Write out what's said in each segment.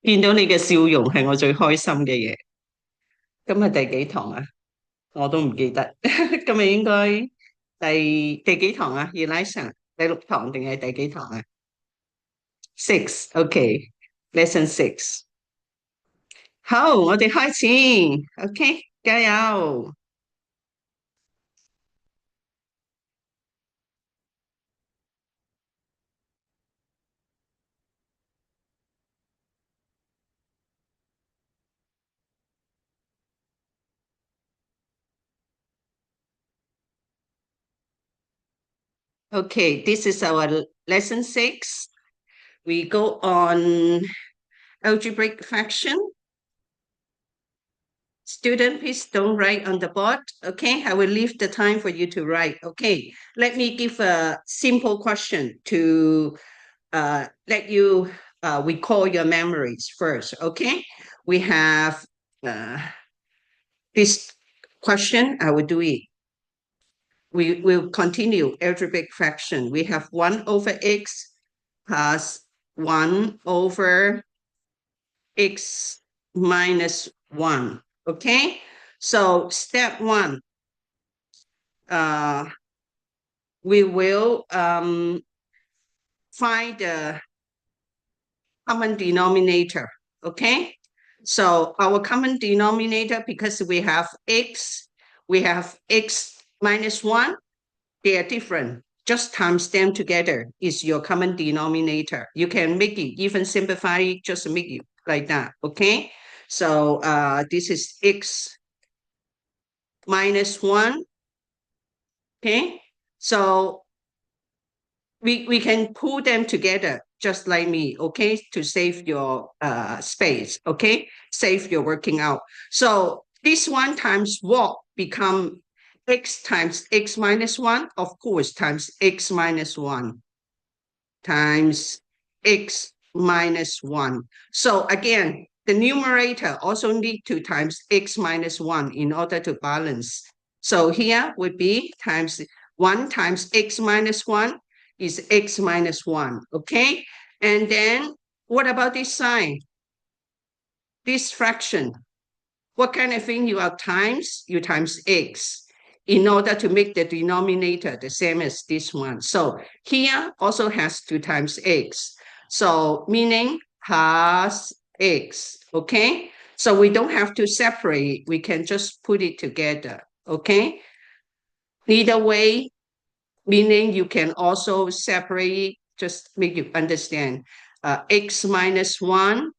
見到你嘅笑容係我最開心嘅嘢。今日第幾堂啊？我都唔記得。今日應該第幾堂啊？Elisa，第六堂定係第幾堂啊？6，OK，Lesson 6。好，我哋開始。OK，加油。Okay, this is our lesson 6. We go on algebraic fraction. Student, please don't write on the board. Okay, I will leave the time for you to write. Okay, let me give a simple question to let you recall your memories first. Okay, we have uh, this question. I will do it. We will continue algebraic fraction. We have 1 over x plus 1 over x minus 1. Okay, so step 1, we will find the common denominator. Okay, so our common denominator, because we have x minus 1, they are different. Just times them together is your common denominator. You can make it even simplify it, just make it like that. Okay, so this is x minus 1. Okay, so we can pull them together just like me, okay, to save your space, okay, save your working out. So this 1 times what become x times x minus 1, of course, times x minus 1 times x minus 1. So again, the numerator also need to times x minus 1 in order to balance. So here would be times 1 times x minus 1 is x minus 1, okay? And then what about this sign? This fraction. What kind of thing you have times? You times x in order to make the denominator the same as this one. So here also has 2 times x. So meaning plus x, okay? So we don't have to separate. We can just put it together, okay? Either way, meaning you can also separate, just make you understand, x minus 1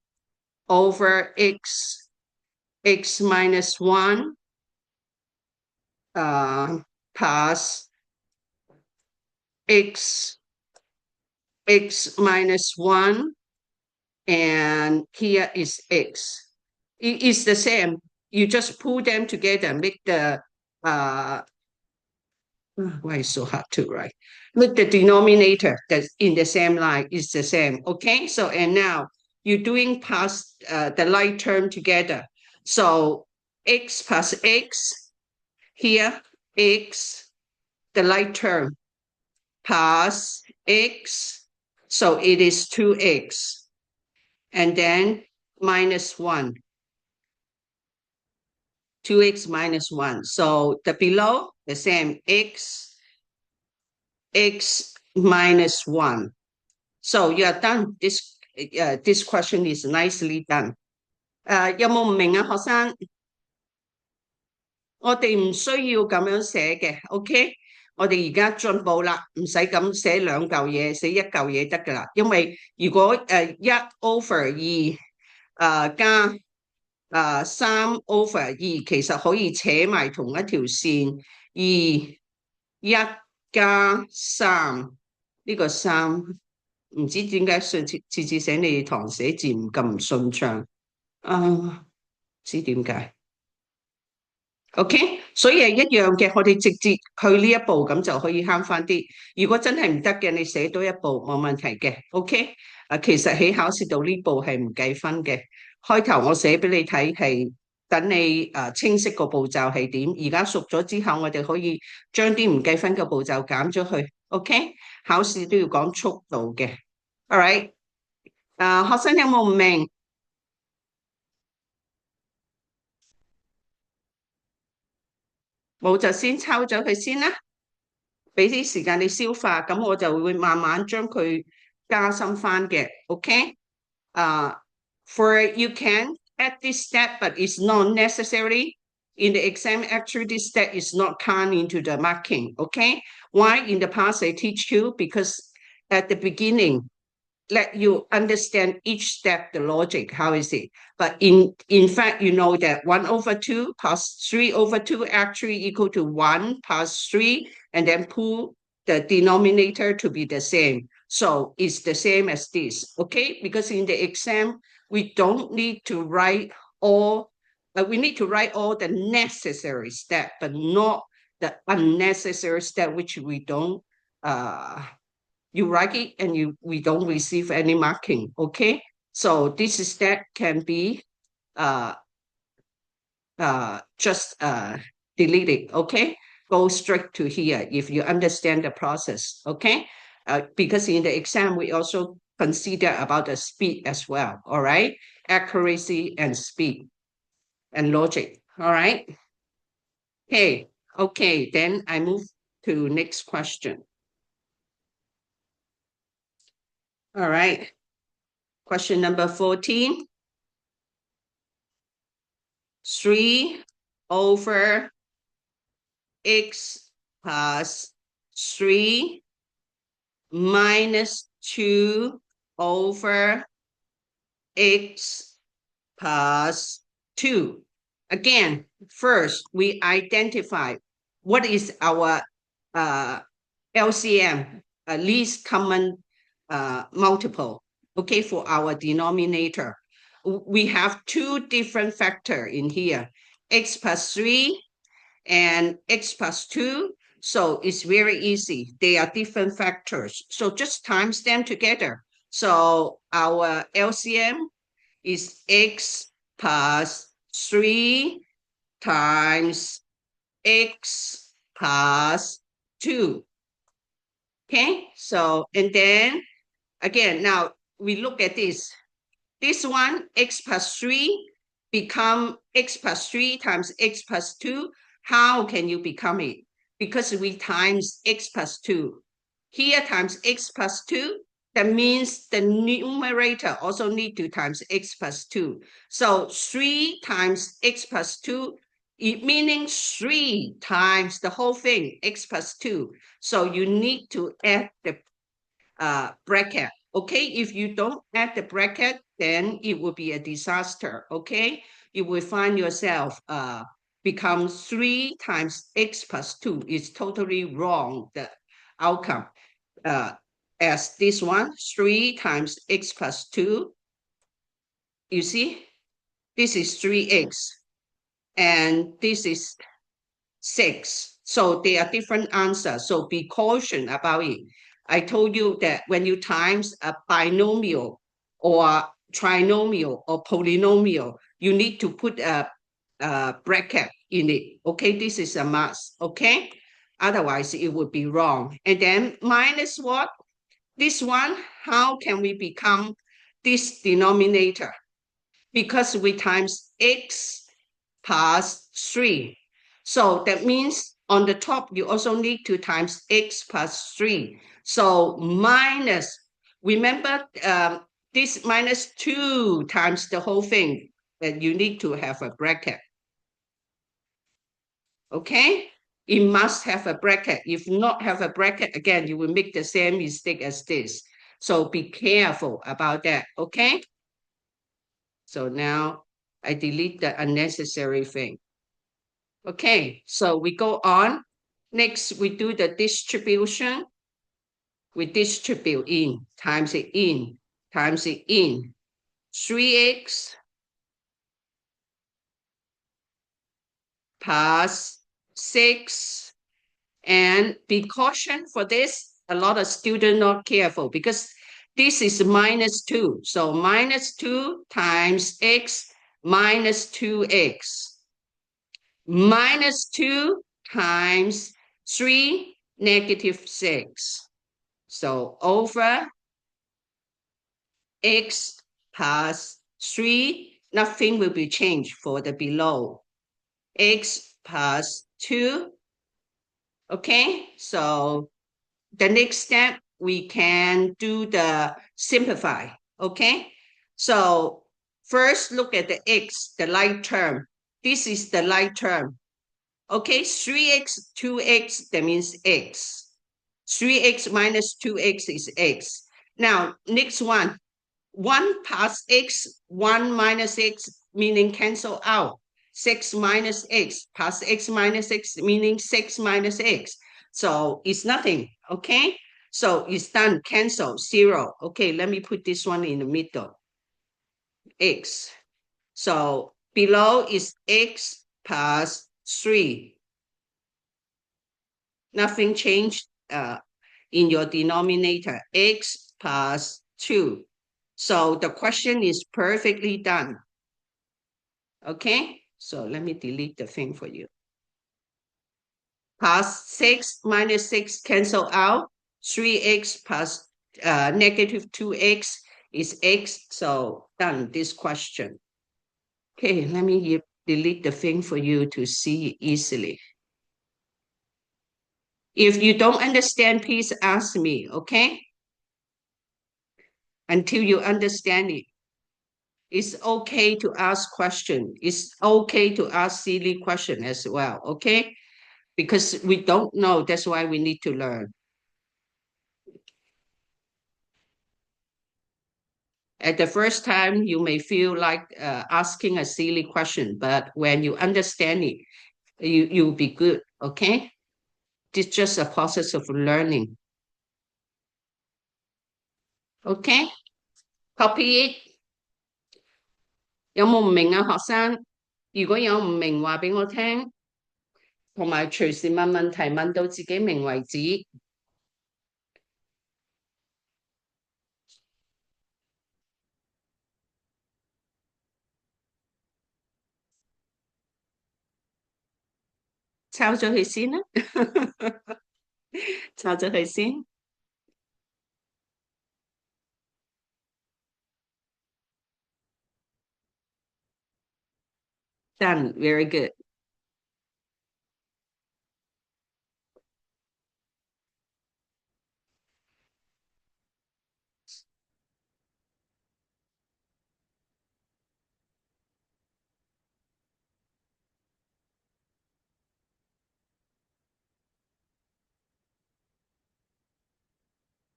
over x minus 1 plus x minus 1, and here is x. It is the same. You just pull them together, make the why is so hard to write? Make the denominator that's in the same line is the same. Okay, so and now you're doing past the like term together. So x plus x, here x, the like term, plus x, so it is 2x, and then minus 1. 2x minus 1. So the below, the same, x minus 1. So you are done. This question is nicely done. 有冇唔明啊，學生？我哋唔需要咁樣寫嘅，OK？我哋而家進步啦，唔使咁寫兩嚿嘢，寫一嚿嘢得噶啦。因為如果1 over 2加3 over 2，其實可以扯埋同一條線。1加3，呢個3唔知點解次次寫你哋堂寫字唔咁唔順暢啊？唔知點解。OK，所以係一樣嘅，我哋直接去呢一步咁就可以慳翻啲。如果真係唔得嘅，你寫多一步冇問題嘅。OK，其實喺考試度呢步係唔計分嘅。開頭我寫俾你睇係等你清晰個步驟係點，而家熟咗之後，我哋可以將啲唔計分嘅步驟減咗去。OK，考試都要講速度嘅。All right，學生有冇唔明？冇就先抽咗佢先啦，俾啲時間你消化，咁我就會慢慢將佢加深翻嘅，OK？For you can add this step, but it's not necessary. In the exam, actually, this step is not counted into the marking, okay? Why in the past I teach you? Because at the beginning, let you understand each step, the logic, how is it? But in fact, you know that 1/2 plus 3/2 actually equal to 1 plus 3, and then pull the denominator to be the same. So it's the same as this, okay? Because in the exam, we don't need to write all, we need to write all the necessary step, but not the unnecessary step, which we don't you write it and we don't receive any marking, okay? So this step can be uh, just deleted, okay? Go straight to here if you understand the process, okay? Because in the exam, we also consider about the speed as well, all right? Accuracy and speed and logic, all right? Okay, then I move to next question. All right, question number 14. 3 over x plus 3 minus 2 over x plus 2. Again, first, we identify what is our LCM, least common multiple, okay, for our denominator. We have two different factors in here, x plus 3 and x plus 2. So it's very easy. They are different factors. So just times them together. So our LCM is x plus 3 times x plus 2. Okay, so, and then again, now we look at this. This one, x plus 3, become x plus 3 times x plus 2. How can you become it? Because we times x plus 2. Here times x plus 2, that means the numerator also need to times x plus 2. So 3 times x plus 2, it meaning 3 times the whole thing, x plus 2. So you need to add the bracket. Okay, if you don't add the bracket, then it will be a disaster. Okay, you will find yourself become 3 times x plus 2. It's totally wrong, the outcome. As this one, 3 times x plus 2. You see, this is 3x, and this is 6. So they are different answers. So be cautious about it. I told you that when you times a binomial or trinomial or polynomial, you need to put a bracket in it. Okay, this is a must. Okay, otherwise it would be wrong. And then minus what? This one, how can we become this denominator? Because we times x plus 3. So that means on the top, you also need to times x plus 3. So minus, remember this minus 2 times the whole thing, and you need to have a bracket. Okay? It must have a bracket. If not have a bracket, again, you will make the same mistake as this. So be careful about that, okay? So now I delete the unnecessary thing. Okay, so we go on. Next, we do the distribution. We distribute in, times it in, times it in. 3x plus 6. And be cautioned for this. A lot of students not careful because this is minus 2. So minus 2 times x minus 2x. Minus 2 times 3, negative 6. So over x plus 3, nothing will be changed for the below. X plus 2. Okay, so the next step, we can do the simplify. Okay, so first look at the x, the like term. This is the like term. Okay, 3x, 2x, that means x. 3x minus 2x is x. Now, next one, 1 plus x, 1 minus x, meaning cancel out. 6 minus x plus x minus x, meaning 6 minus x. So it's nothing, okay? So it's done, cancel, 0. Okay, let me put this one in the middle, x. So below is x plus 3. Nothing changed in your denominator, x plus 2. So the question is perfectly done. Okay, so let me delete the thing for you. Plus 6 minus 6 cancel out. 3x plus negative 2x is x. So done this question. Okay, let me delete the thing for you to see easily. If you don't understand, please ask me, okay? Until you understand it. It's okay to ask questions. It's okay to ask silly questions as well, okay? Because we don't know, that's why we need to learn. At the first time, you may feel like asking a silly question, but when you understand it, you'll be good, okay? It's just a process of learning. Okay? Copy it. 有冇唔明啊，學生？如果有唔明，話俾我聽，同埋隨時問問題，問到自己明為止。抄咗佢先啦，抄咗佢先。Done, very good.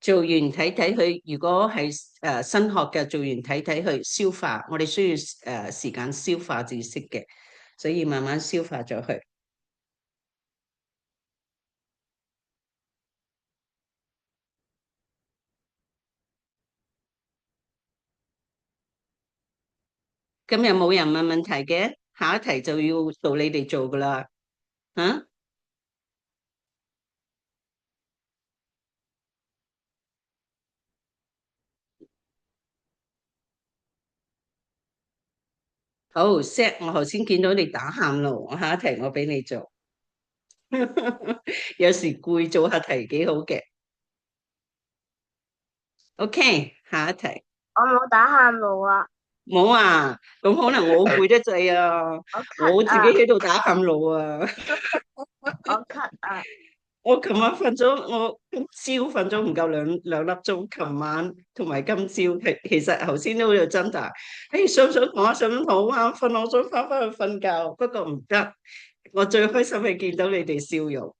做完睇睇佢，如果係新學嘅，做完睇睇佢消化，我哋需要時間消化知識嘅，所以慢慢消化咗佢。今日冇人問問題嘅，下一題就要到你哋做噶啦，嚇、好 set，我頭先見到你打喊路，我下一題我俾你做。有時攰做下題幾好嘅。OK，下一題。我冇打喊路啊，冇啊，咁可能我攰得滯啊，我我 cut 自己啊，喺度打喊路啊。我 cut 啊，我琴晚瞓咗，我今朝瞓咗唔夠兩粒鐘。琴晚同埋今朝，其實頭先都喺度掙扎。想唔想同我想唔想好眼瞓？我想翻去瞓覺，不過唔得。我最開心係見到你哋笑容。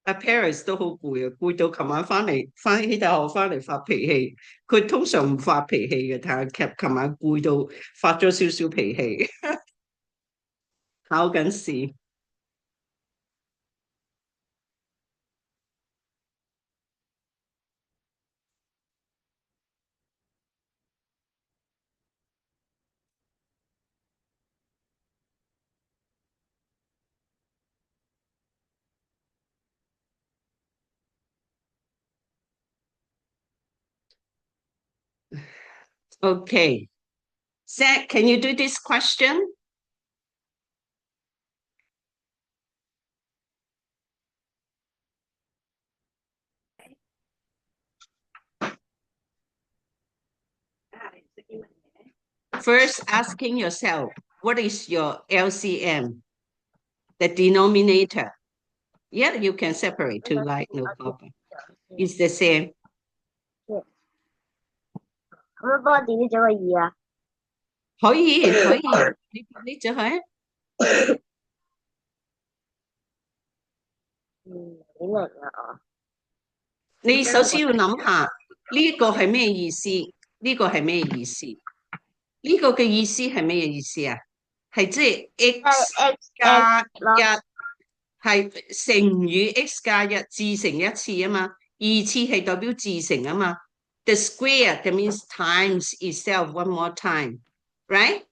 阿 Paris 都好攰啊，攰到琴晚翻起大學翻嚟發脾氣。佢通常唔發脾氣嘅，但係琴晚攰到發咗少少脾氣，考緊試。Okay, Zach, can you do this question? first asking yourself, what is your LCM? The denominator. Yeah, you can separate two like no problem. It's the same. 可唔可以幫我 delete 咗個2啊？可以，你就係幾明啊你首先要諗下呢個係咩意思？呢個係咩意思？呢個嘅意思係咩意思啊？係即係 x 加一係乘以 x 加一自乘一次啊嘛，二次係代表自乘啊嘛。The square that means times itself one more time, right?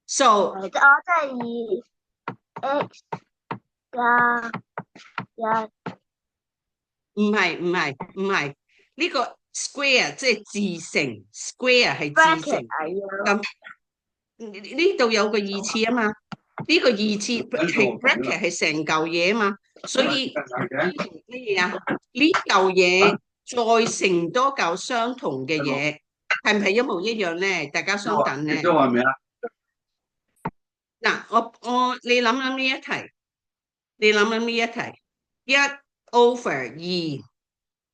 So 即係2x 加1唔係呢個 square 即係自乘 ，square 係自乘 bracket 啊咁。呢度有個二次啊嘛，呢個二次係 bracket 係成嚿嘢啊嘛，所以咩嘢啊？呢嚿嘢再乘多嚿相同嘅嘢，係唔係一模一樣咧？大家相等咧？嗱，你諗諗呢一題，你諗諗呢一題，一 over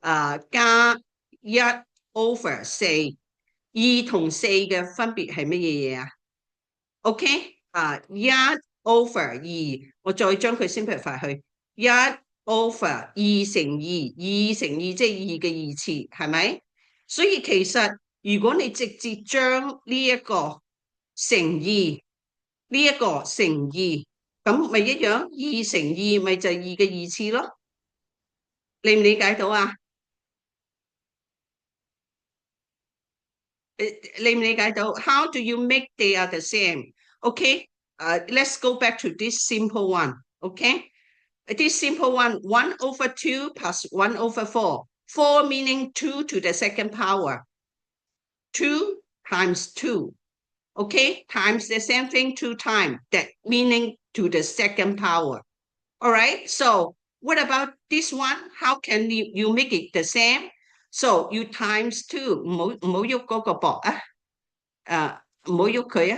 二加一 over 四，二同四嘅分別係乜嘢嘢啊？OK 一 over 二，我再將佢 simplify 去一 over 二乘二，二乘二即係二嘅二次，係咪？所以其實如果你直接將呢一個乘二，呢一個乘二，咁咪一樣，二乘二咪就係二嘅二次咯，理唔理解到啊？理唔理解到 ？How do you make they are the same? Okay, let's go back to this simple one. Okay, this simple one, 1 over 2 plus 1 over 4. 4 meaning 2 to the second power. 2 times 2. Okay, times the same thing 2 times. That meaning to the second power. All right, so what about this one? How can you make it the same? So you times 2. 唔好喐嗰個博啊，唔好喐佢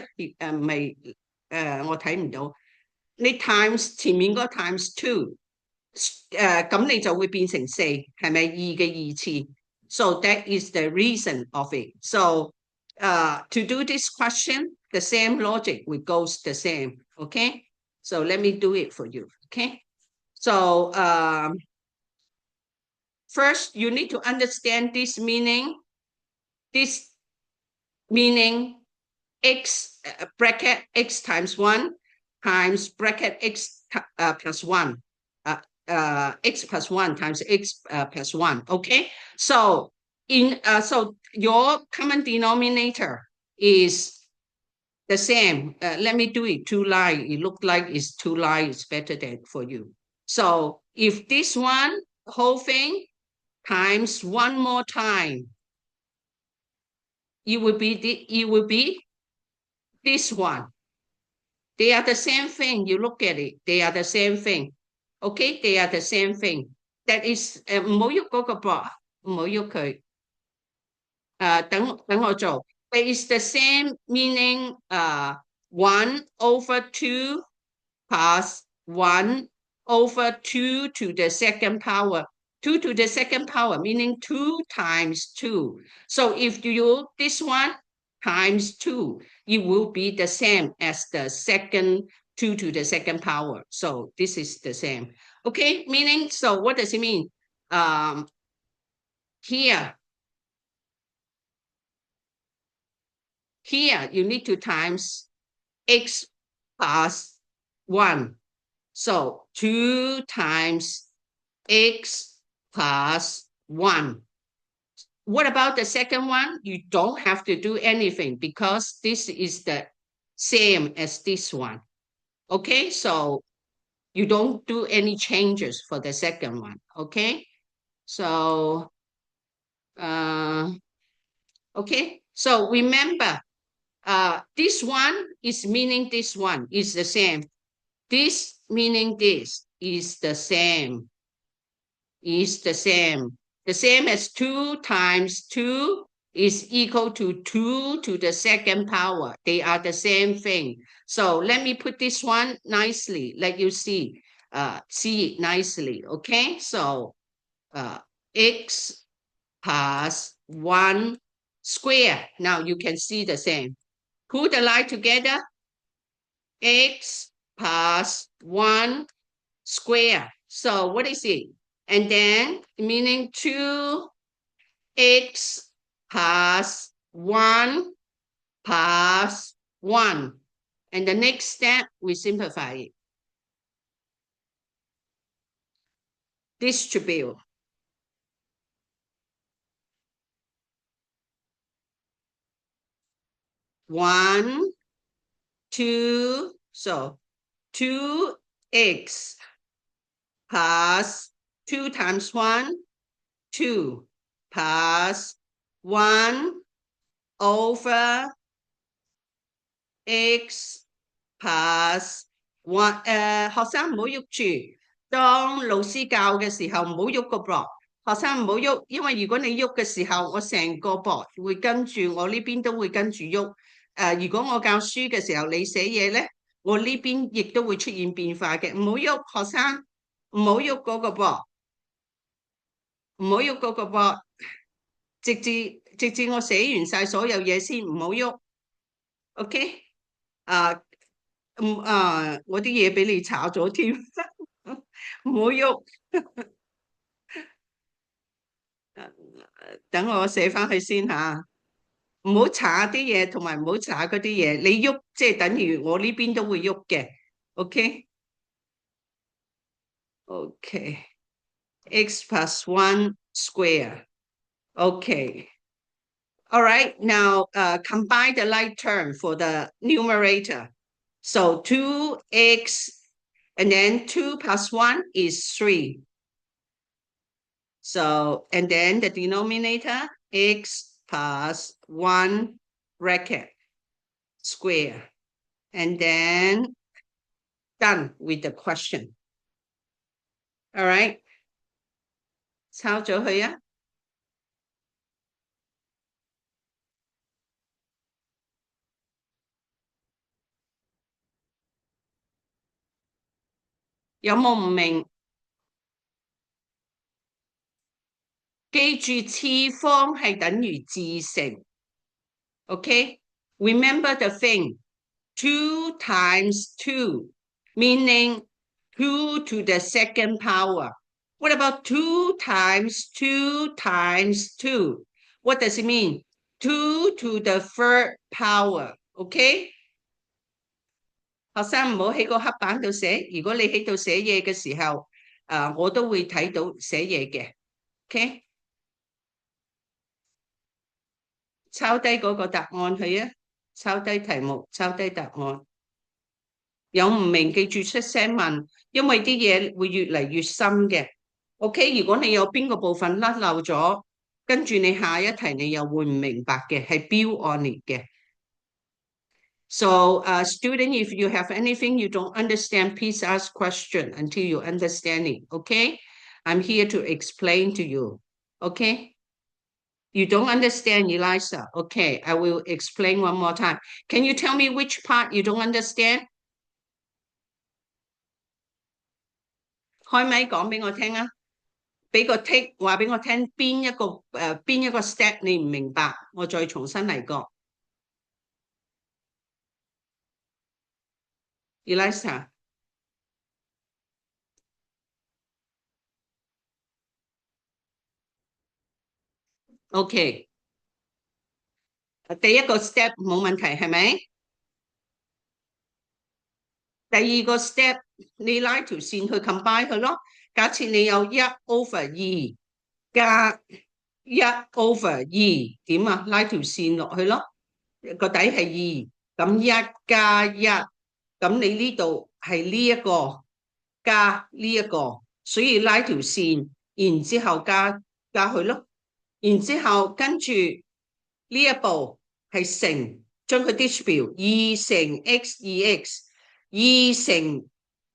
啊，我睇唔到。你 times 前面嗰個 times 2，咁你就會變成4，係咪2嘅2次？ So that is the reason of it. So to do this question, the same logic will goes the same. Okay, so let me do it for you. Okay, so first you need to understand this meaning. This meaning x bracket x times 1 times bracket x plus 1. X plus 1 times x plus 1. Okay, so so your common denominator is the same. Let me do it 2 line. It look like it's 2 lines better than for you. So if this one whole thing times one more time, it will be this one. They are the same thing. You look at it. They are the same thing. Okay, they are the same thing. That is 唔好喐嗰個block，唔好喐佢。等我做。It is the same meaning 1 over 2 plus 1 over 2 to the second power. 2 to the second power meaning 2 times 2. So if you this one times 2, it will be the same as the second 2 to the second power. So this is the same. Okay, meaning, so what does it mean? Here you need to times x plus 1. So 2 times x plus 1. What about the second one? You don't have to do anything because this is the same as this one. Okay, so you don't do any changes for the second one. Okay, so okay, so remember this one is meaning this one is the same. This meaning this is the same. Is the same. The same as 2 times 2 is equal to 2 to the second power. They are the same thing. So let me put this one nicely, let you see it nicely, okay? So x plus 1 square. Now you can see the same. Put the line together. X plus 1 square. So what is it? And then meaning 2x plus 1 plus 1. And the next step, we simplify it. Distribute. One, two, so 2x plus 2 times 1, 2 plus 1 over x plus 1學生唔好喐住。當老師教嘅時候唔好喐個膊，學生唔好喐，因為如果你喐嘅時候，我成個膊會跟住，我呢邊都會跟住喐。如果我教書嘅時候，你寫嘢咧，我呢邊亦都會出現變化嘅。唔好喐，學生唔好喐嗰個膊，唔好喐嗰個膊，直至我寫完晒所有嘢先，唔好喐。OK？我啲嘢俾你炒咗添，唔好喐。等我寫翻去先吓，唔好查啲嘢，同埋唔好查嗰啲嘢。你喐即係等於我呢邊都會喐嘅。OK，OK，x plus 1 square. Okay. All right. Now combine the like term for the numerator. So 2x and then 2 plus 1 is 3. So, and then the denominator, x plus 1 bracket square. And then done with the question. All right. 抄咗佢啊。有冇唔明？記住次方係等於自乘。Okay? Remember the thing. 2 times 2, meaning 2 to the second power. What about 2 times 2 times 2? What does it mean? 2 to the third power. Okay? 學生唔好喺個黑板度寫，如果你喺度寫嘢嘅時候，我都會睇到寫嘢嘅。OK？抄低嗰個答案去啊！抄低題目，抄低答案。有唔明記住出聲問，因為啲嘢會越嚟越深嘅。OK， 如果你有邊個部分甩漏咗，跟住你下一題你又會唔明白嘅，係 build on it 嘅。So, student, if you have anything you don't understand, please ask question until you understand it. Okay, I'm here to explain to you. Okay. You don't understand, Eliza. Okay, I will explain one more time. Can you tell me which part you don't understand? 開咪講俾我聽啊！俾個 tick 話俾我聽邊一個 step 你唔明白，我再重新嚟過。Eliza。OK， 第一個 step 冇問題係咪？第二個 step 你拉條線去 combine 佢咯。假設你有1/2加1/2，點啊？拉條線落去咯，個底係2，咁1加1，咁你呢度係呢一個加呢一個，所以拉條線，然之後加佢咯。然之後跟住呢一步係乘，將佢 distribute 2乘 x2x， 2乘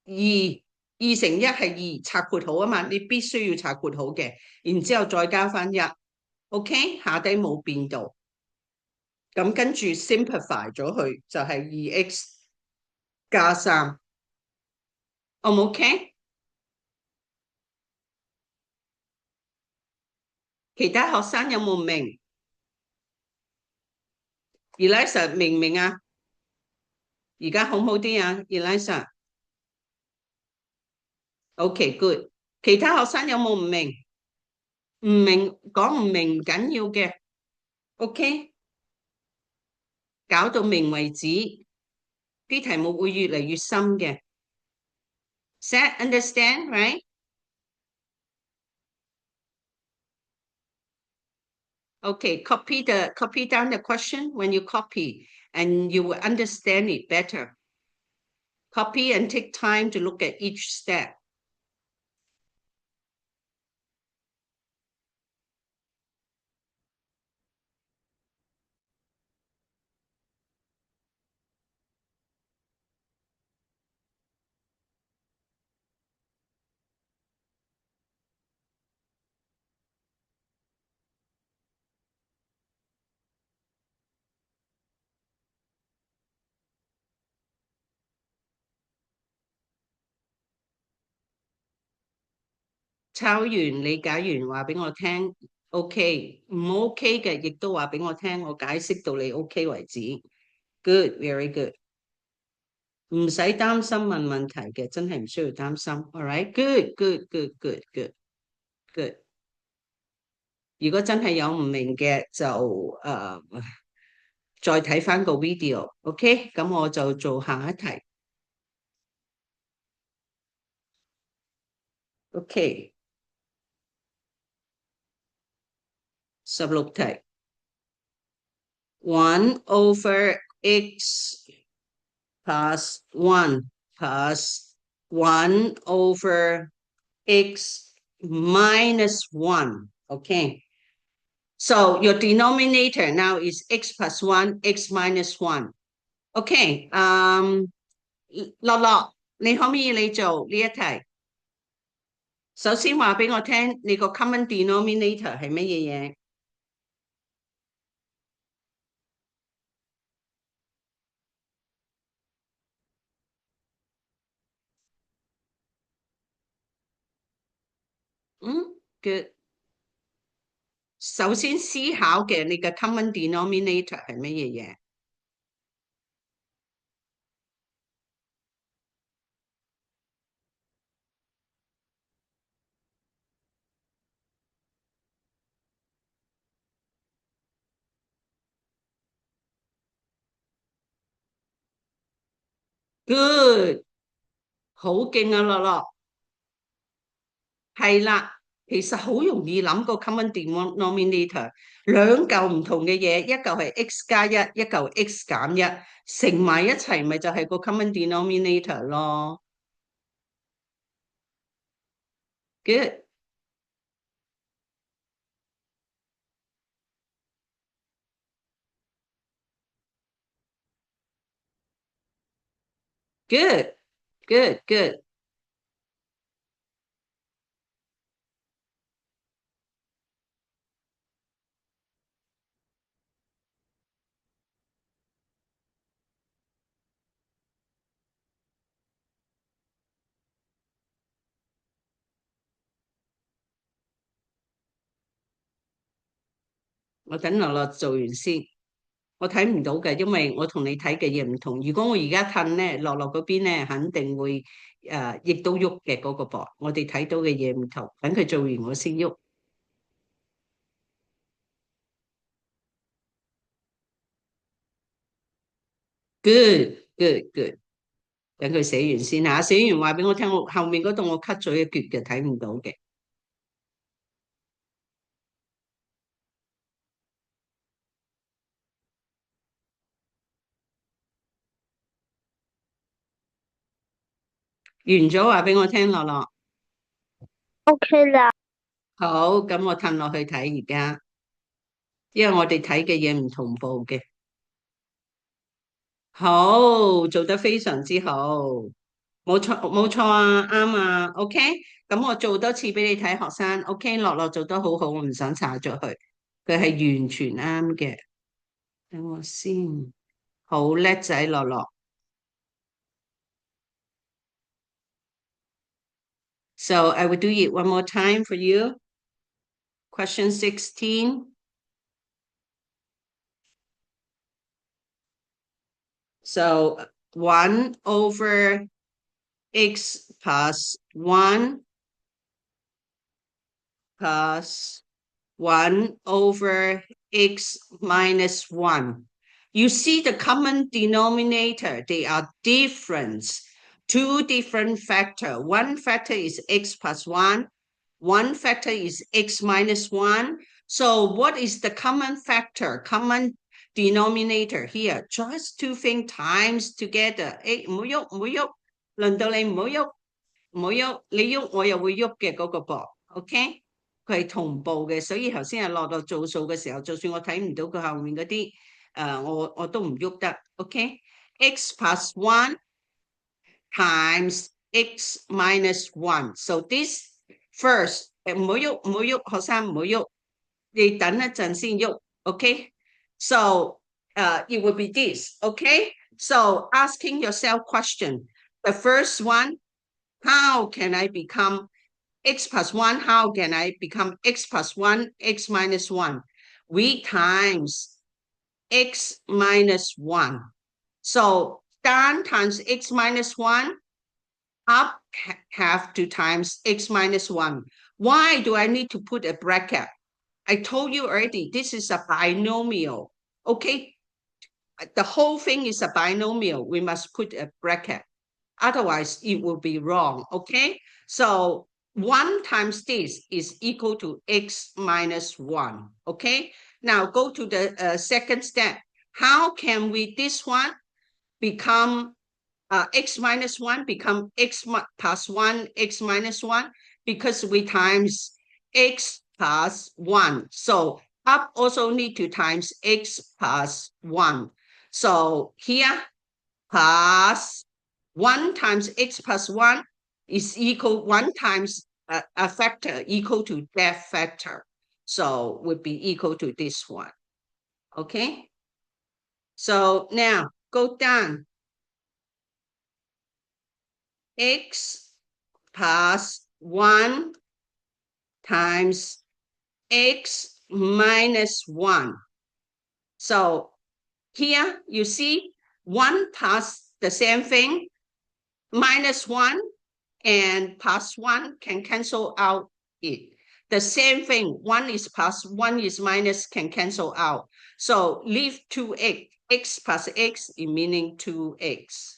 2乘1係2，拆括號啊嘛，你必須要拆括號嘅，然之後再加翻1。OK，下底冇變到。咁跟住 simplify 咗佢，就係2x 加3。O 唔 OK？其他學生有冇明？Eliza 明唔明啊？而家好唔好啲啊？Eliza，OK，good。其他學生有冇唔明？唔明講唔明唔緊要嘅，OK，搞到明為止，啲題目會越嚟越深嘅。Set understand right？Okay, copy down the question when you copy, and you will understand it better. Copy and take time to look at each step. 抄完理解完話俾我聽，OK，唔 OK 嘅亦都話俾我聽，我解釋到你 OK 為止。Good, very good。唔使擔心問問題嘅，真係唔需要擔心。All right, good, good, good, good, good, good。如果真係有唔明嘅，就再睇翻個 video，OK？咁我就做下一題。OK，16題。1/x plus 1 plus 1/x minus 1. Okay. So your denominator now is x plus 1, x minus 1. Okay. 樂樂，你可唔可以你做呢一題？首先話俾我聽，你個 common denominator 係乜嘢嘢？嗯，good。首先思考嘅你嘅 common denominator 係乜嘢嘢？Good，好勁啊，樂樂。係啦，其實好容易諗個 common denominator，兩嚿唔同嘅嘢，一嚿係 x 加一，一嚿 x 減一，乘埋一齊咪就係個 common denominator 咯。Good，good，good，good。我等樂樂做完先，我睇唔到嘅，因為我同你睇嘅嘢唔同。如果我而家褪咧，樂樂嗰邊咧肯定會亦都喐嘅嗰個噃。我哋睇到嘅嘢唔同，等佢做完我先喐。Good, good, good。等佢寫完先吓，寫完話俾我聽，我後面嗰度我 cut 咗一橛嘅，睇唔到嘅。完咗話俾我聽，樂樂。OK 啦。好，咁我褪落去睇而家，因為我哋睇嘅嘢唔同步嘅。好，做得非常之好，冇錯冇錯啊，啱啊。OK，咁我做多次俾你睇，學生。OK，樂樂做得好好，我唔想查咗佢。佢係完全啱嘅。等我先，好叻仔樂樂。So I will do it one more time for you. Question 16. So 1 over x plus 1 plus 1 over x minus 1. You see the common denominator, they are different. Two different factor. One factor is x plus 1. One factor is x minus 1. So what is the common factor, common denominator here? Just two things times together. 誒，唔好喐，唔好喐，輪到你唔好喐，唔好喐，你喐我又會喐嘅嗰個噃，OK？佢係同步嘅，所以頭先係落到做數嘅時候，就算我睇唔到佢後面嗰啲，我都唔喐得，OK？X plus 1 times x minus 1. So this first，唔好喐，唔好喐，學生唔好喐，你等一陣先喐，OK？So it will be this, okay? So asking yourself question. The first one, how can I become x plus 1? How can I become x plus 1, x minus 1? We times x minus 1. So down times x minus 1, up have to times x minus 1. Why do I need to put a bracket? I told you already, this is a binomial, okay? The whole thing is a binomial. We must put a bracket. Otherwise, it will be wrong, okay? So 1 times this is equal to x minus 1, okay? Now go to the second step. How can we, this one, become x minus 1, become x plus 1, x minus 1? Because we times x plus 1. So up also need to times x plus 1. So here, plus 1 times x plus 1 is equal 1 times a factor equal to that factor. So would be equal to this one. Okay? So now go down. X plus 1 times x minus 1. So here you see 1 plus the same thing, minus 1 and plus 1 can cancel out it. The same thing, 1 is plus, 1 is minus, can cancel out. So leave 2x, x plus x is meaning 2x.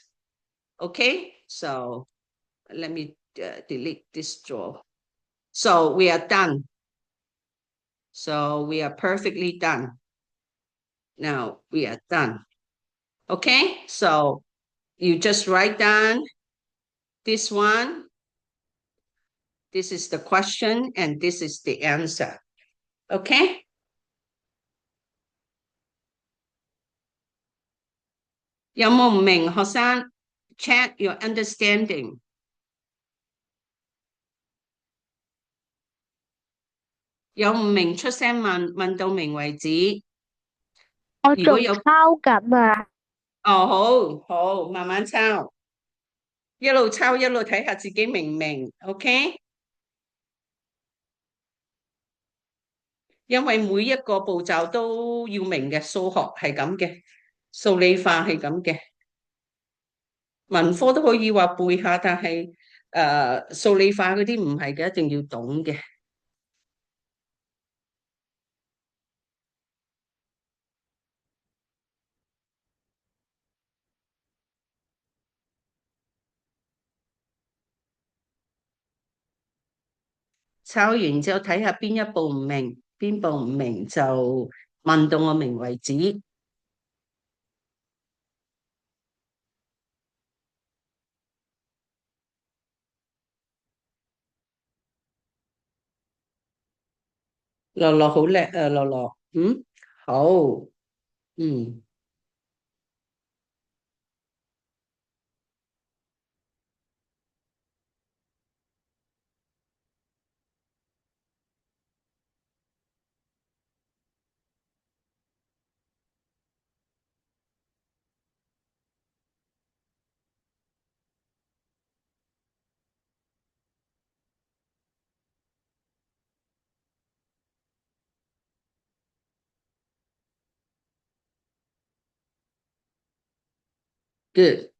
Okay, so let me delete this draw. So we are done. So we are perfectly done. Now we are done. Okay, so you just write down this one. This is the question and this is the answer. Okay? 有冇唔明學生 check your understanding？ 有唔明出聲問，問到明為止。我仲如果有抄緊啊。好好慢慢抄，一路抄一路睇下自己明唔明，OK？因為每一個步驟都要明嘅，數學係咁嘅，數理化係咁嘅，文科都可以話背下，但係數理化嗰啲唔係嘅，一定要懂嘅。抄完之後睇下邊一步唔明，邊步唔明就問到我明為止。樂樂好叻啊，樂樂，好，嗯。Good.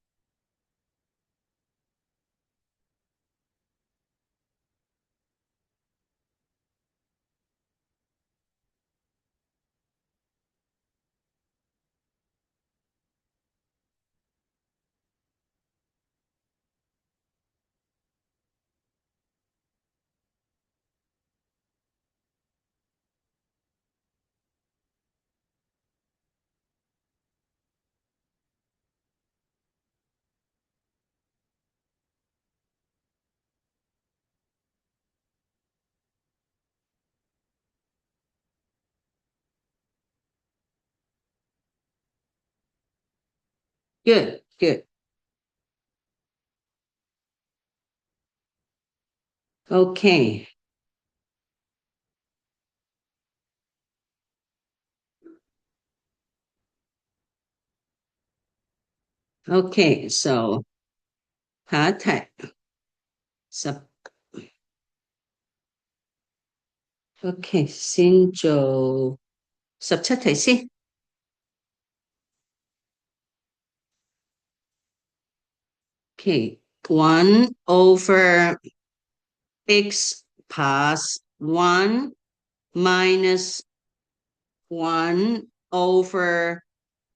Good. Good. Okay. Okay. So 下一題十 OK 先做17題先。Okay. 1 over x plus 1 minus 1 over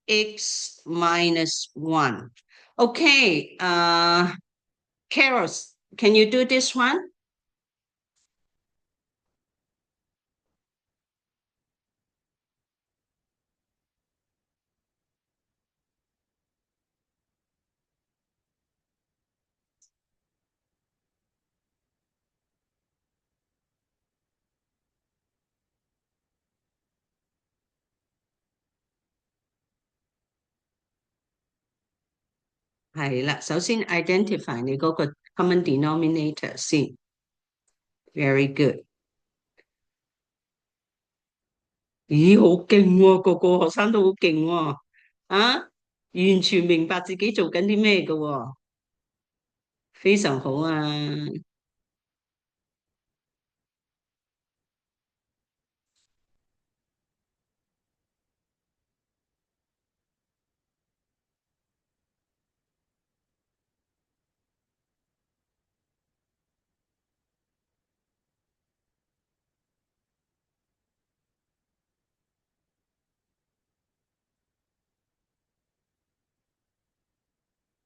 x minus 1. Okay, Carol, can you do this one? 係啦，首先 identify 你嗰個 common denominator 先。Very good。咦，好勁喎，個個學生都好勁喎。啊，完全明白自己做緊啲咩嘅喎，非常好啊。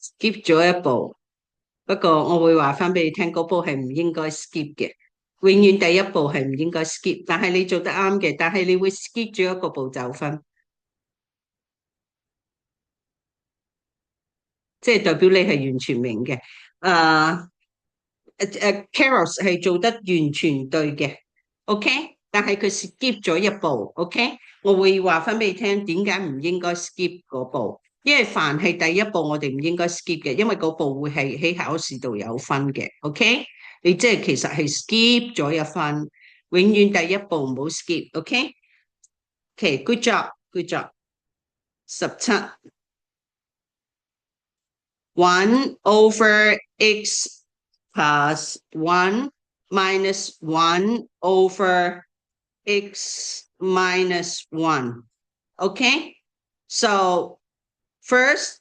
skip 咗一步，不過我會話翻俾你聽，嗰步係唔應該 skip 嘅。永遠第一步係唔應該 skip，但係你做得啱嘅，但係你會 skip 咗一個步驟分，即係代表你係完全明嘅。Carols 係做得完全對嘅，OK，但係佢 skip 咗一步，OK，我會話翻俾你聽點解唔應該 skip 嗰步，因為凡係第一步我哋唔應該 skip 嘅，因為嗰步會係喺考試度有分嘅，OK，你即係其實係 skip 咗一分，永遠第一步唔好 skip，OK，OK，good job，good job，17 1 over x plus 1 minus 1 over x minus 1. Okay? So, first,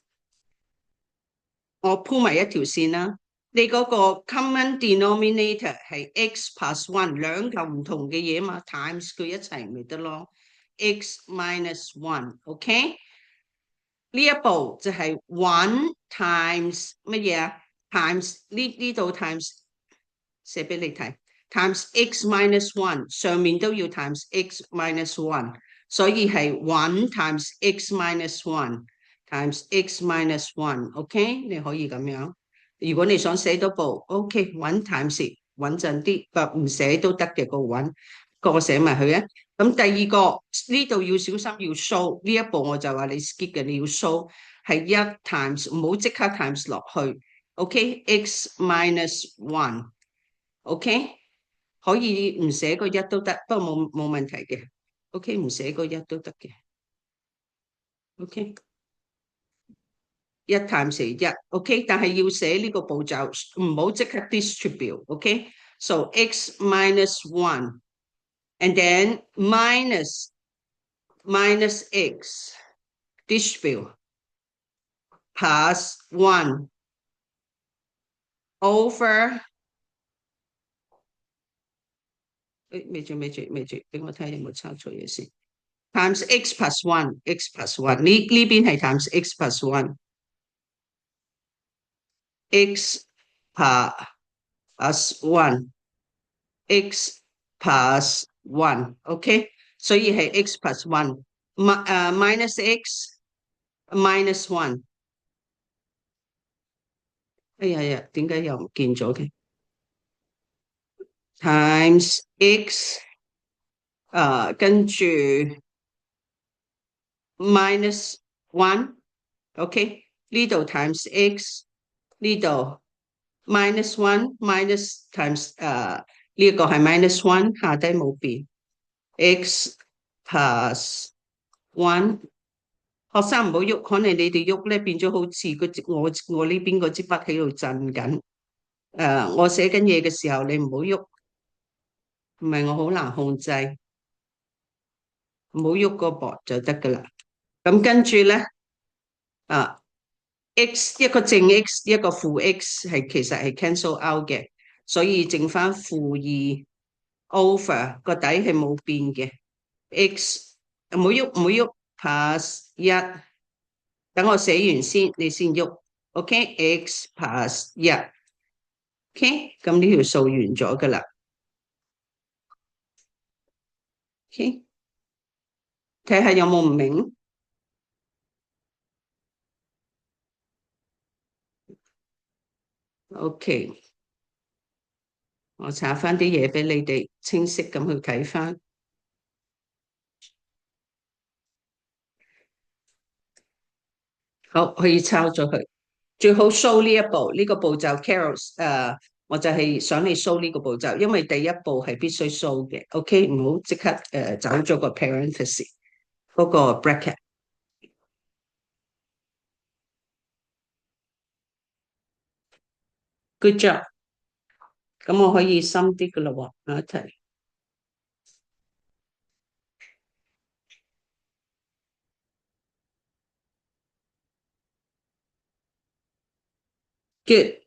我鋪埋一條線啦。你嗰個 common denominator 係 x plus 1，兩嚿唔同嘅嘢嘛，times 佢一齊咪得咯。x minus 1，OK？呢一步就係 one times 乜嘢啊？times 呢度 times 寫俾你睇，times x minus one 上面都要 times x minus one，所以係 one times x minus one times x minus one，OK？你可以咁樣。如果你想寫多步，OK，one times 穩陣啲，不唔寫都得嘅，個穩個寫埋佢啊。咁第二個呢度要小心要 show 呢一步我就話你 skip 嘅，你要 show 係一 times，唔好即刻 times 落去，OK？x minus one，OK？可以唔寫個一都得，不過冇問題嘅，OK？唔寫個一都得嘅，OK？一 times 一，OK？但係要寫呢個步驟，唔好即刻 distribute，OK？So x minus one。And then minus x distribute plus 1 over 咪住，俾我睇下有冇抄錯嘢先。times x plus one，x plus one 呢邊係 times x plus one，x plus one，x plus one，OK，所以係 x plus one，minus x minus one。哎呀，點解又唔見咗嘅？times x，跟住 minus one，OK，呢度 times x，呢度 minus one minus times 呢個係 minus one，下低冇變 x plus one。學生唔好喐，可能你哋喐咧變咗好似我呢邊嗰支筆喺度震緊。我寫緊嘢嘅時候你唔好喐，唔係我好難控制，唔好喐個膊就得噶啦。咁跟住咧啊 x 一個正 x 一個負 x 其實係 cancel out 嘅，所以剩翻-2 over 個底係冇變嘅。x 唔好喐唔好喐 plus 1，等我寫完先，你先喐。OK，x plus 1。OK，咁呢條數完咗噶啦。OK，睇下有冇唔明。OK，我查翻啲嘢俾你哋清晰咁去睇翻。好，可以抄咗佢。最好 show 呢一步，呢個步驟 Carol 我就係想你 show 呢個步驟，因為第一步係必須 show 嘅。OK，唔好即刻走咗個 parenthesis 嗰個 bracket。Good job，咁我可以深啲噶啦喎，下一題。Good，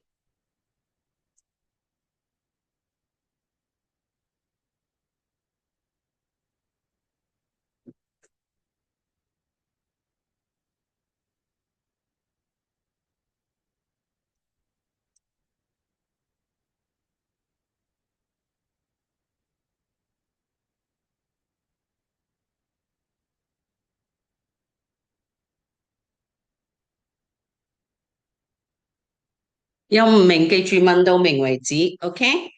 有唔明記住問到明為止。OK，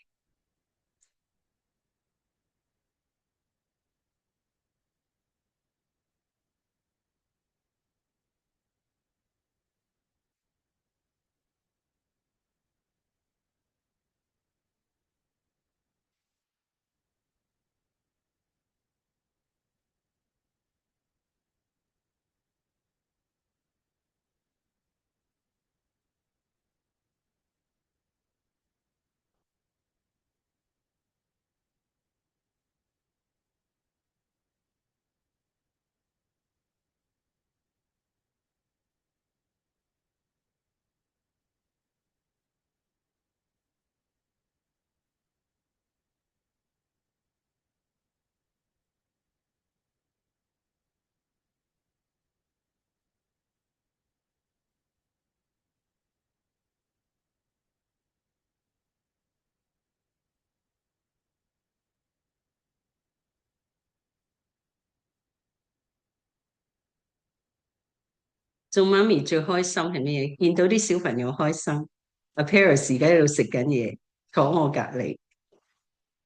做媽咪最開心係咩嘢？見到啲小朋友開心。阿 Paris 而家喺度食緊嘢，坐我隔離，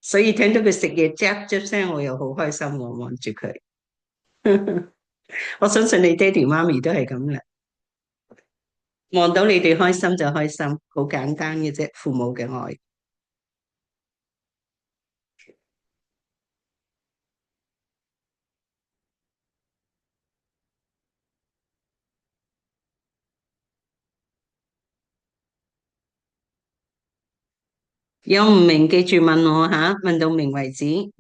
所以聽到佢食嘢啫啫聲，我又好開心，我望住佢。我相信你爹哋媽咪都係咁啦，望到你哋開心就開心，好簡單嘅啫，父母嘅愛。有唔明記住問我吓，問到明為止。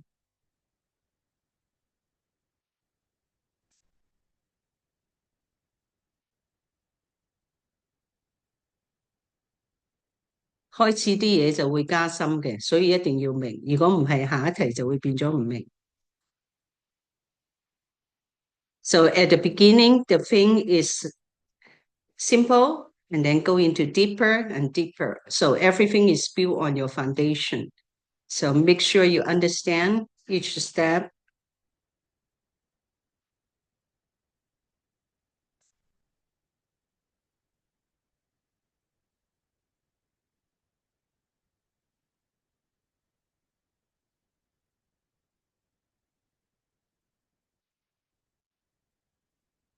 開始啲嘢就會加深嘅，所以一定要明。如果唔係，下一題就會變咗唔明。So at the beginning, the thing is simple and then go into deeper and deeper. So everything is built on your foundation. So make sure you understand each step.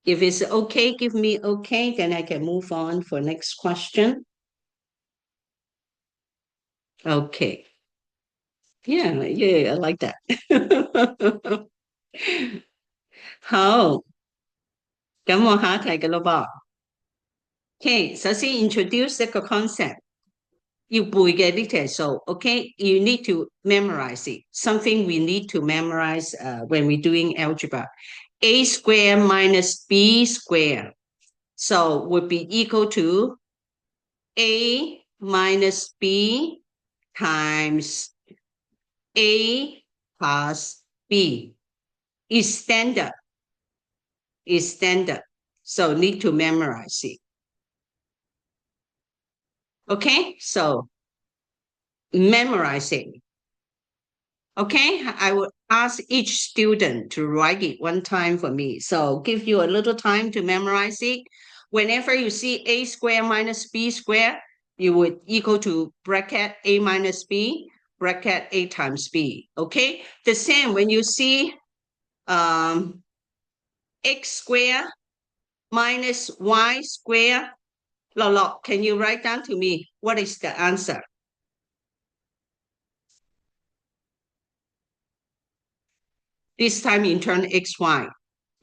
If it's okay, give me okay, then I can move on for next question. Okay. Yeah, I like that. 好，咁我下一題嘅咯噃。Okay，首先 introduce 一個 concept，要背嘅呢條數。Okay，you need to memorize it. Something we need to memorize when we're doing algebra. A square minus B square. So would be equal to A minus B times A plus B is standard. Is standard. So need to memorize it. Okay, so memorizing. Okay, I would ask each student to write it one time for me. So give you a little time to memorize it. Whenever you see A square minus B square, you would equal to bracket A minus B, bracket A times B. Okay, the same when you see X square minus Y square. Lolo, can you write down to me what is the answer? This time in turn XY.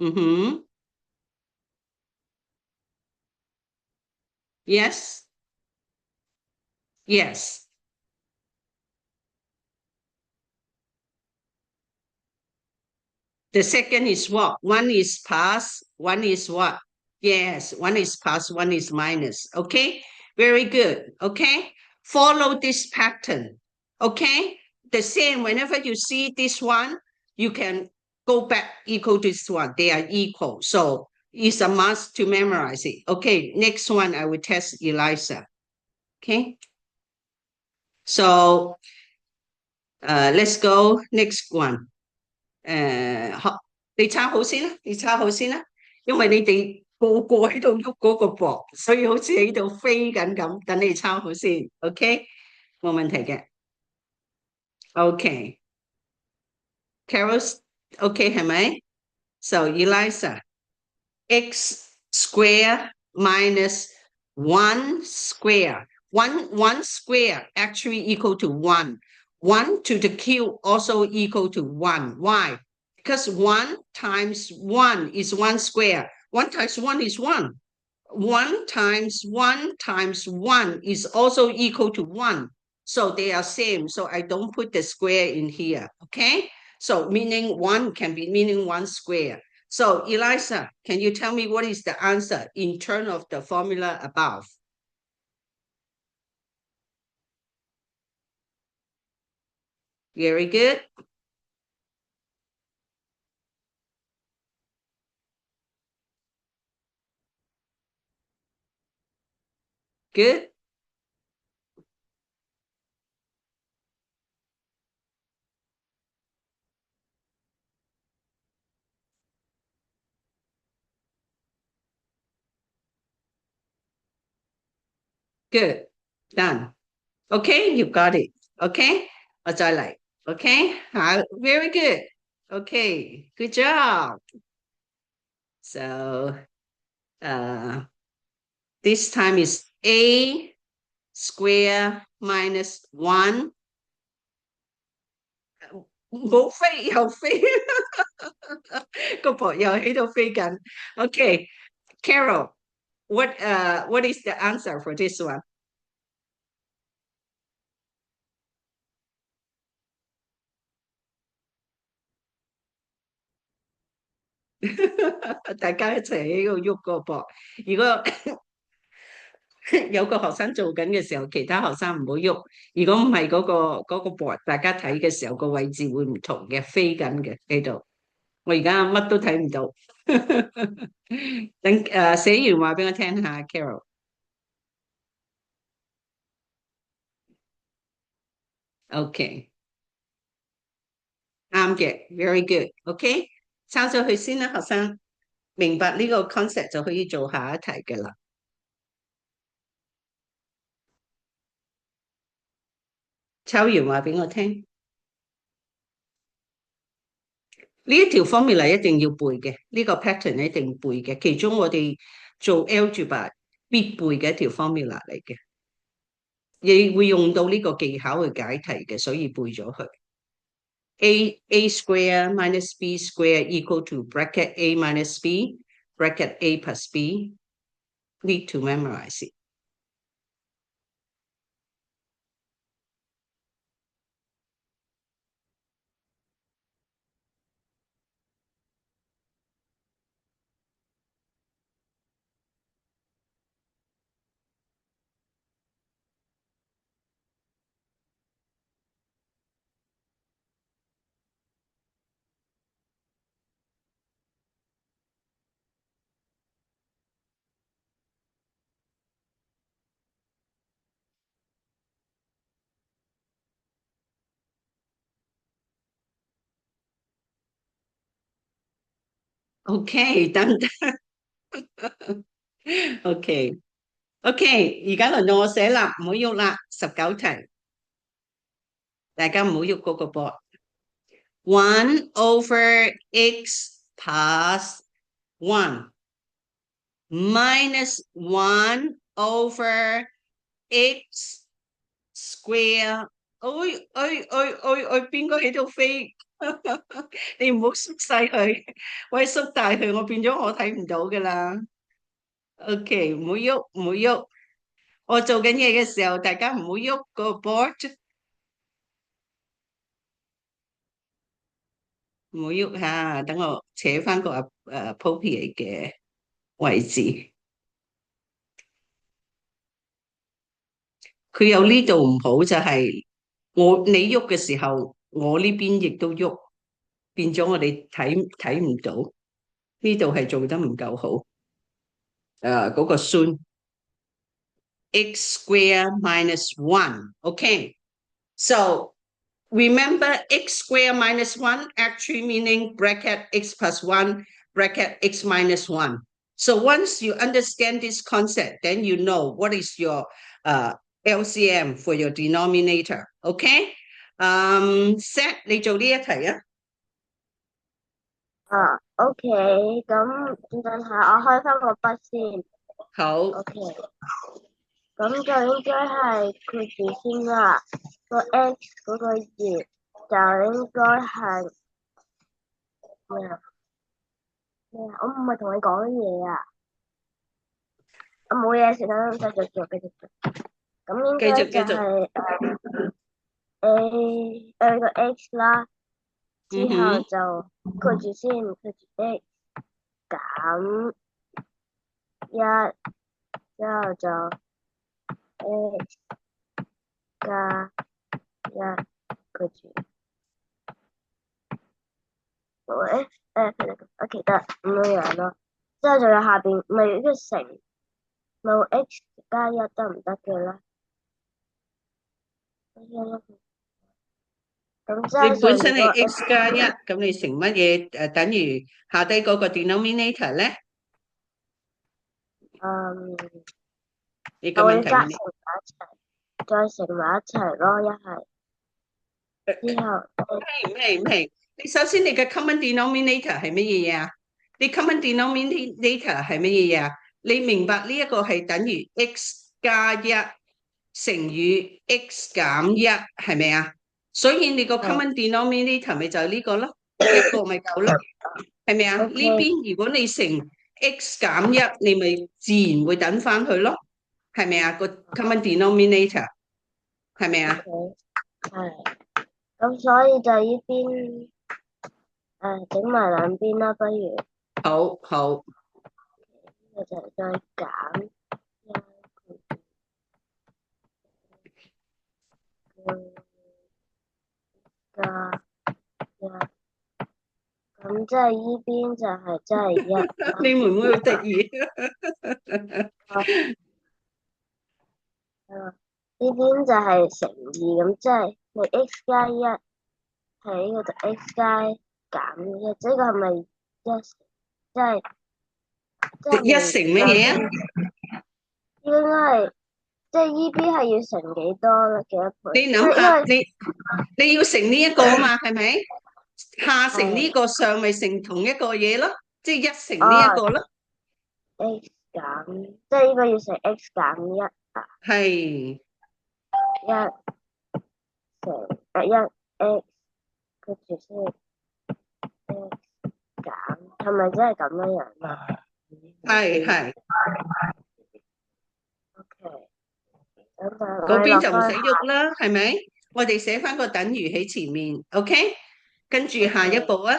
Mm-hmm. Yes. Yes. The second is what? One is plus, one is what? Yes, one is plus, one is minus. Okay, very good. Okay, follow this pattern. Okay, the same, whenever you see this one, you can go back equal to this one. They are equal. So it's a must to memorize it. Okay, next one, I will test Eliza. Okay, so let's go next one. 你抄好先啦，你抄好先啦，因為你哋個個喺度喐嗰個膊，所以好似喺度飛緊咁。等你抄好先，OK，冇問題嘅。OK，Carol，OK 係咪？So Eliza, x square minus one square. One square actually equal to one. One to the cube also equal to one. Why? Because one times one is one square. One times one is one. One times one times one is also equal to one. So they are same. So I don't put the square in here. Okay. So meaning one can be meaning one square. So Eliza, can you tell me what is the answer in terms of the formula above? Very good. Good. Good. Done. Okay, you got it. Okay. 我再嚟. Okay. Very good. Okay. Good job. So this time is A square minus 1. 冇飛又飛，個膊又喺度飛緊。Okay, Carol, what is the answer for this one? 大家一齊喺度喐個膊。如果有個學生做緊嘅時候，其他學生唔好喐。如果唔係嗰個 board，大家睇嘅時候個位置會唔同嘅，飛緊嘅呢度。我而家乜都睇唔到。等寫完話俾我聽下，Carol。OK，啱嘅，very good。OK，抄咗佢先啦，學生。明白呢個 concept 就可以做下一題嘅啦。抄完話俾我聽。呢一條 formula 一定要背嘅，呢個 pattern 一定背嘅。其中我哋做 algebra 必背嘅一條 formula 嚟嘅，你會用到呢個技巧去解題嘅，所以背咗佢。A square minus B square equal to bracket A minus B bracket A plus B. Need to memorize it. OK，等等。OK，OK，而家輪到我寫啦，唔好喐啦。19題，大家唔好喐嗰個 board。1 over x plus 1 minus 1 over x square。哎哎哎哎哎，邊個喺度飛？你唔好縮細佢，喂，縮大佢，我變咗我睇唔到噶啦。OK，唔好喐，唔好喐。我做緊嘢嘅時候，大家唔好喐個 board，唔好喐吓。等我扯翻個appropriate 嘅位置。佢有呢度唔好就係你喐嘅時候，我呢邊亦都喐，變咗我哋睇唔到。呢度係做得唔夠好。嗰個孫 x square minus 1。OK，so remember x square minus 1 actually meaning bracket x plus 1 bracket x minus 1. So once you understand this concept, then you know what is your uh, LCM for your denominator. OK？set 你做呢一題啊。OK，咁等下我開翻個筆先。好， OK，咁就應該係括住先啦。個 X 嗰個字就應該係咩啊？咩啊？我唔係同你講嘢啊！我冇嘢，先啦，繼續做，繼續做。咁應該就繼續。係個 X 啦，之後就括住先，括住 X 減1，之後就 X 加1括住。OK 得咁樣咯。之後仲有下邊咪一個乘，冇 X 加1得唔得嘅咧？咁即係你本身係上面個 x 加1，咁你乘乜嘢？等於下低嗰個 denominator 咧？你個我問題係會加乘埋一齊，再乘埋一齊咯，一係之後唔係，你首先你嘅 common denominator 係乜嘢啊？你 common denominator 係乜嘢啊？你明白呢一個係等於 x 加1乘以 x 減1係咪啊？所以你個 common denominator 咪就係呢個咯，一個咪夠咯，係咪啊？呢 OK 邊如果你乘 x 減1，你咪自然會等翻佢咯，係咪啊？個 common denominator 係咪啊？ OK 係，咁所以就呢邊整埋兩邊啦，不如好好。就再減1。加一，咁即係依邊就係真係一啦。你妹妹好得意。呢邊就係乘二，咁即係你 x 加一喺嗰度 x 加減一，即係個係咪一？即係一乘乜嘢啊？應該係即係依邊係要乘幾多咧？幾多倍？你諗下，因為你要乘呢一個啊嘛，係咪？下乘呢係個，上咪乘同一個嘢咯，即係一乘呢一哦個咯。x 減，即係呢個要乘 x 減一啊，係一一 x 跟住先 x 減，係咪真係咁樣樣啊係， ？OK，咁就我嗰哋落翻邊就唔使喐啦，係咪？我哋寫翻個等於喺前面，OK？跟住下一步啊，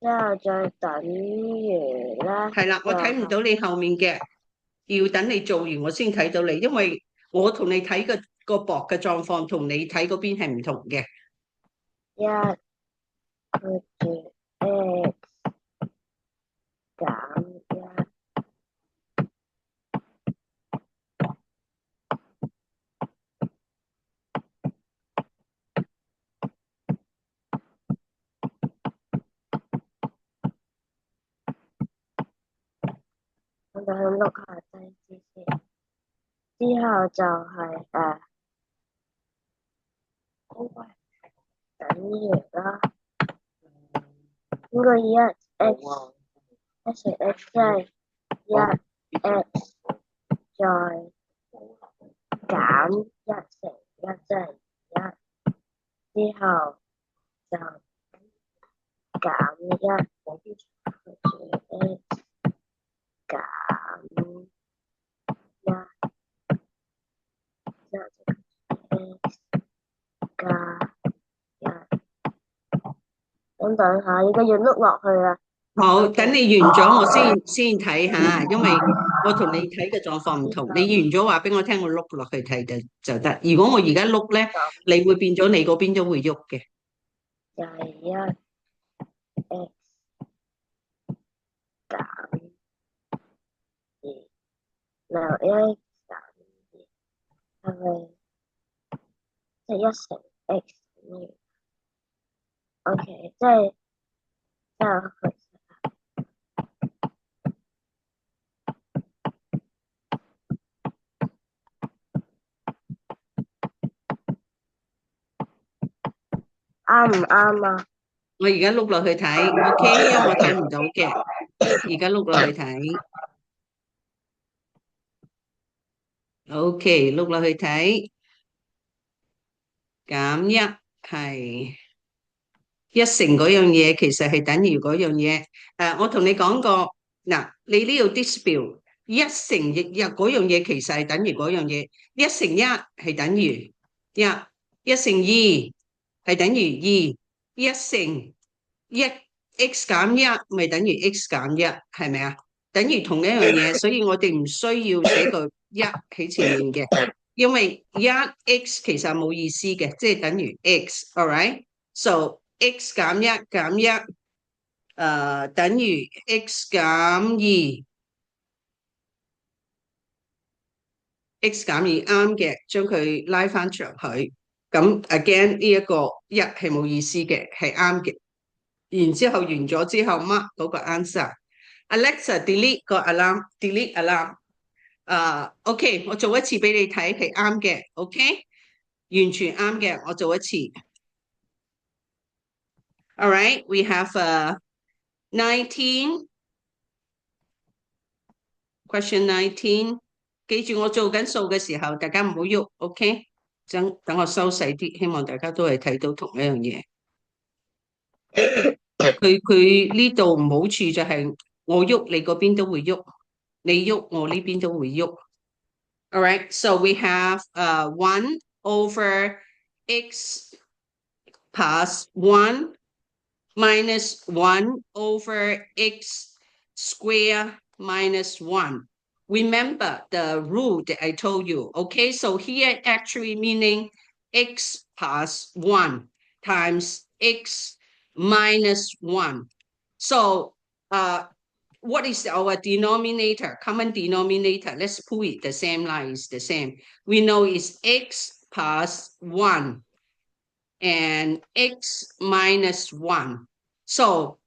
之後再等於咧，係啦，我睇唔到你後面嘅，要等你做完我先睇到你，因為我同你睇個薄嘅狀況同你睇嗰邊係唔同嘅。一跟住 x 減一，我哋去碌下低啲先，之後就係等於啦，應該一 x 一乘 x 即係一 x 再減一乘一即係一，之後就減一跟住 x 減一，之後就 x 加一。咁等下，而家要碌落去啦。好，等你完咗我先睇下，因為我同你睇嘅狀況唔同。你完咗話俾我聽，我碌落去睇就得。如果我而家碌咧，你會變咗你嗰邊都會喐嘅。就係一 x 減二，然後一 x 減二，係咪即係一乘 x 等於 OK，即係佢啱唔啱啊？我而家碌落去睇，OK，因為我睇唔到嘅，而家碌落去睇，OK，碌落去睇，減一係一乘嗰樣嘢，其實係等於嗰樣嘢。我同你講過，嗱，你呢度 dispute 一乘一嗰樣嘢，其實係等於嗰樣嘢。一乘一係等於一，一乘二係等於二，一乘一 x 減一咪等於 x 減一，係咪啊？等於同一樣嘢，所以我哋唔需要寫個一喺前面嘅，因為一 x 其實冇意思嘅，即係等於 x，all right？So x 減一減一，等於 x 減二，x 減二啱嘅，將佢拉翻長去。咁 again 呢一個一係冇意思嘅，係啱嘅。然之後完咗之後 mark 嗰個 answer。Alexa delete 個 alarm，delete alarm。OK，我做一次俾你睇係啱嘅，OK，完全啱嘅，我做一次。All right, we have 19 question 19。記住我做緊數嘅時候，大家唔好喐，OK？等我收細啲，希望大家都係睇到同一樣嘢。佢呢度唔好處就係我喐你嗰邊都會喐，你喐我呢邊都會喐。All right, so we have 1 over x plus 1 minus 1 over x square minus 1. Remember the rule that I told you. Okay, so here actually meaning x plus 1 times x minus 1. So what is our denominator, common denominator? Let's put it the same line, is the same. We know it's x plus 1 and x minus 1. So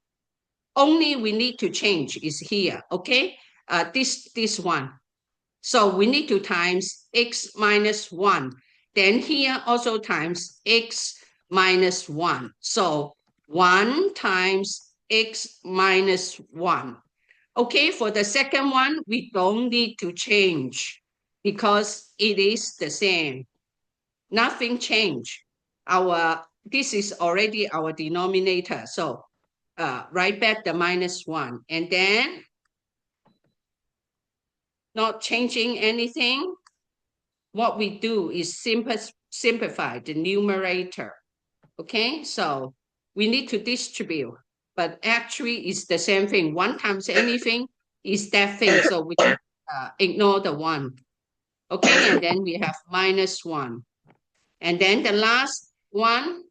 only we need to change is here, okay? This one. So we need to times x minus 1. Then here also times x minus 1. So 1 times x minus 1. Okay, for the second one, we don't need to change because it is the same. Nothing changed. This is already our denominator. So write back the minus 1. And then not changing anything. What we do is simplify the numerator. Okay, so we need to distribute, but actually it's the same thing. 1 times anything is that thing. So we ignore the 1. Okay, and then we have minus 1. And then the last one,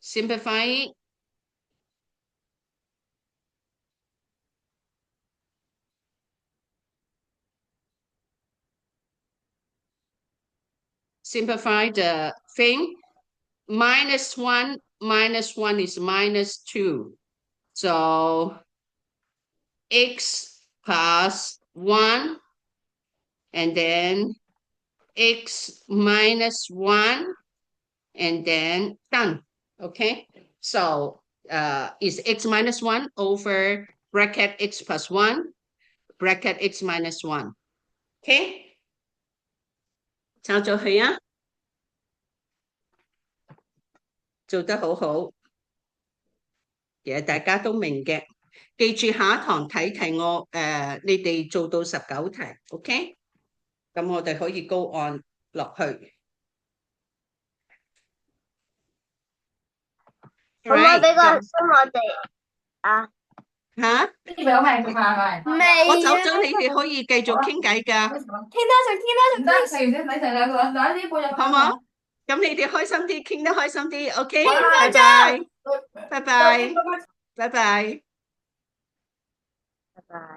simplify it. Simplify the thing. Minus 1 is minus 2. So x plus 1 and then x minus 1 and then done. Okay, so is x minus 1 over bracket x plus 1 bracket x minus 1. Okay, 抄咗佢啊，做得好好，其實大家都明嘅。記住下一堂睇題我你哋做到19題 ，OK？ 咁我哋可以高按落去。可唔可以俾個心我哋啊？嚇？你俾我咪食飯係咪？未我走咗，你哋可以繼續傾偈㗎，唔得，食完先睇成兩個，等啲半日好唔好？咁你哋開心啲，傾得開心啲，OK？拜拜拜，拜拜，拜拜。拜拜。